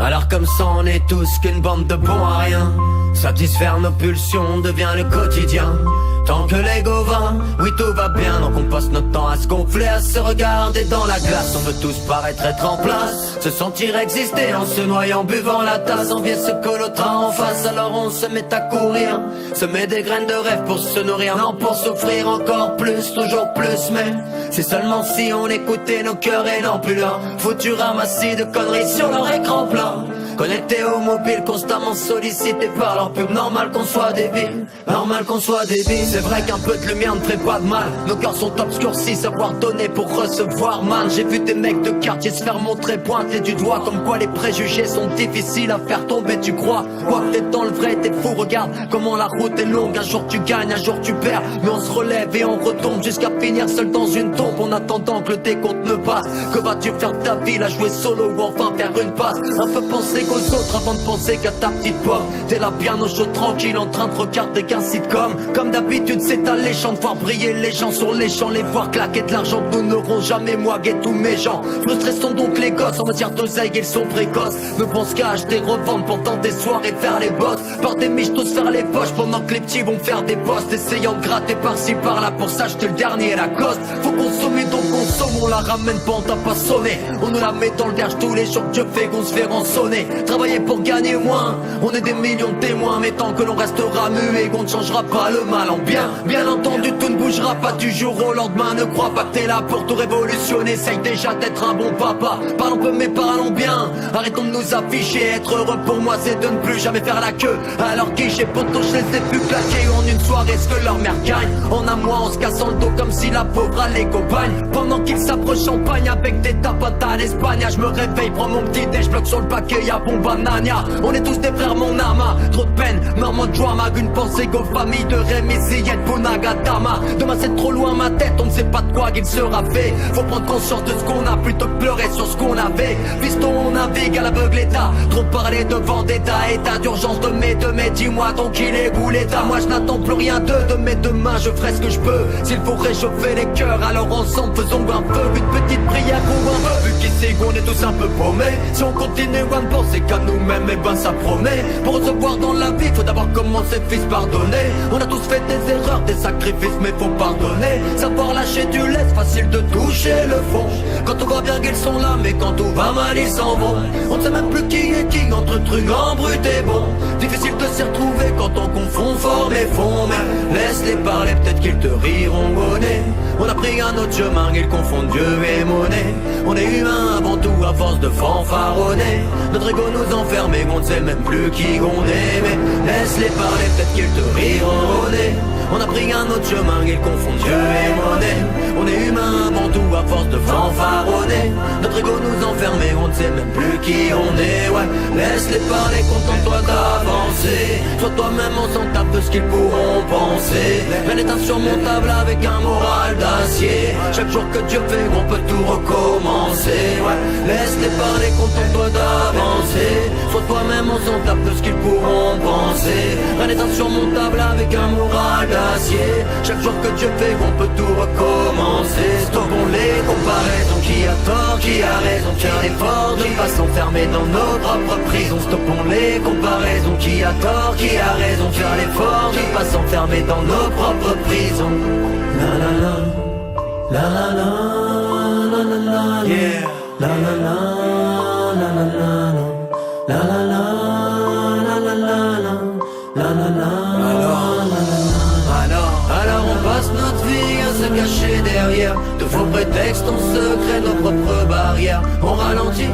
Alors comme ça on est tous qu'une bande de bons à rien. Satisfaire nos pulsions devient le quotidien. Tant que l'ego va, oui tout va bien. Donc on passe notre temps à se gonfler, à se regarder dans la glace. On veut tous paraître être en place, se sentir exister en se noyant, buvant la tasse. On vient se coloter en face, alors on se met à courir. Semer des graines de rêve pour se nourrir, non pour s'offrir encore plus, toujours plus. Mais c'est seulement si on écoutait nos cœurs et non plus là. Foutu ramassis de conneries sur leur écran plat. Connecté au mobile, constamment sollicité par leur pub. Normal qu'on soit débile, normal qu'on soit débile. C'est vrai qu'un peu de lumière ne ferait pas de mal. Nos cœurs sont obscurcis, savoir donner pour recevoir mal. J'ai vu des mecs de quartier se faire montrer, pointer du doigt. Comme quoi les préjugés sont difficiles à faire tomber, tu crois. Quoi que t'es dans le vrai, t'es fou, regarde comment la route est longue. Un jour tu gagnes, un jour tu perds, mais on se relève et on retombe jusqu'à finir seul dans une tombe. En attendant que le décompte ne passe, que vas-tu faire de ta vie, la jouer solo ou enfin faire une passe. Un peu penser qu'aux autres avant de penser qu'à ta petite pomme. T'es là bien au chaud tranquille en train de regarder qu'un sitcom. Comme d'habitude c'est alléchant de voir briller les gens sur les champs, les voir claquer de l'argent que nous n'aurons jamais, moi et tous mes gens. Frustrés sont donc les gosses, en matière d'oseille ils sont précoces. Ne pensent qu'à acheter, revendre pendant des soirées, faire les boss. Par des miches tous faire les poches pendant que les petits vont faire des postes. Essayant de gratter par-ci par-là pour s'acheter le dernier Lacoste. Faut consommer donc consomme, on la ramène pas, on t'a pas sonné. On nous la met dans le derge tous les jours que Dieu fait qu'on se fait rançonner. Travailler pour gagner moins, on est des millions de témoins. Mais tant que l'on restera muet, qu'on ne changera pas le mal en bien. Bien entendu tout ne bougera pas du jour au lendemain. Ne crois pas que t'es là pour tout révolutionner. Essaye déjà d'être un bon papa. Parlons peu mais parlons bien. Arrêtons de nous afficher. Être heureux pour moi c'est de ne plus jamais faire la queue. Alors guichet poteau je les ai plus claqués en une soirée ce que leur mère gagne. En un mois en se cassant le dos comme si la pauvre allait compagne. Pendant qu'ils s'approchent champagne avec des tapatas à l'Espagne. Je me réveille, prends mon petit dé, je bloque sur le paquet, y'a bon banania. On est tous des frères mon ama. Trop de peine, maman de joie, mag une pensée qu'aux familles de Rémi, Ziyed, Bonagatama. Demain c'est trop loin ma tête, on ne sait pas de quoi qu'il sera fait. Faut prendre conscience de ce qu'on a plutôt que pleurer sur ce qu'on avait. Fiston on navigue à l'aveugle état. Trop parler de vendetta, état d'urgence de mes, dis-moi donc il est où l'état. Moi je n'attends plus rien de mes deux mains, je ferai ce que je peux. S'il faut réchauffer les cœurs, alors ensemble faisons un peu. Une petite prière ou un peu. Vu qu'ici on est tous un peu paumés. Si on continue à ne penser qu'à nous-mêmes, et ben ça promet. Pour recevoir dans la vie, faut d'abord commencer fils pardonner. On a tous fait des erreurs, des sacrifices, mais faut pardonner. Savoir lâcher du lest, facile de toucher le fond. Quand on voit bien qu'ils sont là, mais quand tout va mal ils s'en vont. On ne sait même plus qui est qui entre truands, brut et bon. Difficile de s'y retrouver quand on confond forme et fond. Mais laisse-les parler, peut-être qu'ils te riront au nez. On a pris un autre chemin, ils confondent Dieu et monnaie. On est humain avant tout à force de fanfaronner. Notre ego nous enferme et on ne sait même plus qui on est. Mais laisse-les parler, peut-être qu'ils te riront au nez. On a pris un autre chemin, ils confondent Dieu et monnaie. On est humain avant tout à force de fanfaronner. Notre ego nous enferme et on ne sait même plus qui on est. Ouais, laisse-les parler, contente-toi d'avancer. Sois toi-même, on s'en tape de ce qu'ils pourront penser. Rien n'est insurmontable avec un moral d'acier. Chaque jour que Dieu fait, on peut tout recommencer. Ouais, laisse-les parler, contente-toi d'avancer. Sois toi-même, on s'en tape de ce qu'ils pourront penser. Rien n'est insurmontable avec un moral d'acier. Chaque jour que Dieu fait, on peut tout recommencer. Stoppons les comparaisons, qui a tort, qui a raison. Faire l'effort de ne pas s'enfermer dans nos propres prisons. Stoppons les comparaisons, qui a tort, qui a raison. Faire l'effort de ne pas s'enfermer dans nos propres prisons. La la la, la la la, la la la, yeah. La la la, la la la, la la la, la la la, la la la. Alors on passe notre vie à se cacher derrière de faux prétextes, on se crée nos propres barrières. On ralentit,